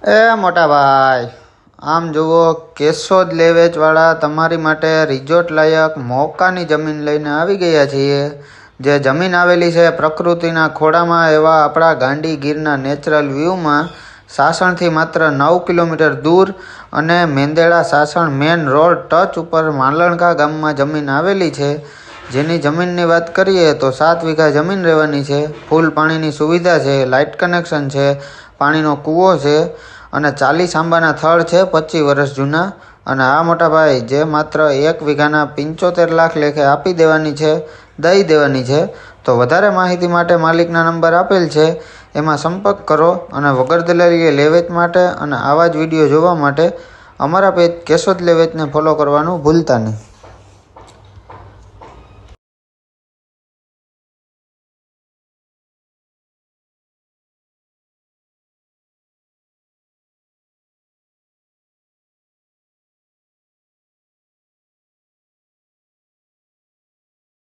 મોટા ભાઈ, આમ જુઓ, કેશોદ લેવેચવાળા તમારી માટે રિઝોર્ટ લાયક મોકાની જમીન લઈને આવી ગયા છીએ. જે જમીન આવેલી છે પ્રકૃતિના ખોળામાં એવા આપણા ગાંડી ગીરના નેચરલ વ્યૂમાં, સાસણથી માત્ર 9 કિલોમીટર દૂર અને Mendarda Sasan main road touch ઉપર માલણકા ગામમાં જમીન આવેલી છે. જેની જમીનની વાત કરીએ તો 7 વીઘા જમીન રહેવાની છે. ફૂલ પાણીની સુવિધા છે, લાઇટ કનેક્શન છે, પાણીનો કૂવો છે અને 40 આંબાના થડ છે 25 વર્ષ જૂના. અને આ મોટા ભાઈ, જે માત્ર 1 વીઘાના 75 લાખ લેખે આપી દેવાની છે, દઈ દેવાની છે. તો વધારે માહિતી માટે માલિકના નંબર આપેલ છે, એમાં સંપર્ક કરો. અને વગર દલાલીએ લેવેચ માટે અને આવા જ વિડીયો જોવા માટે અમારા પેજ કેશોદ લેવેચને ફોલો કરવાનું ભૂલતા નહીં.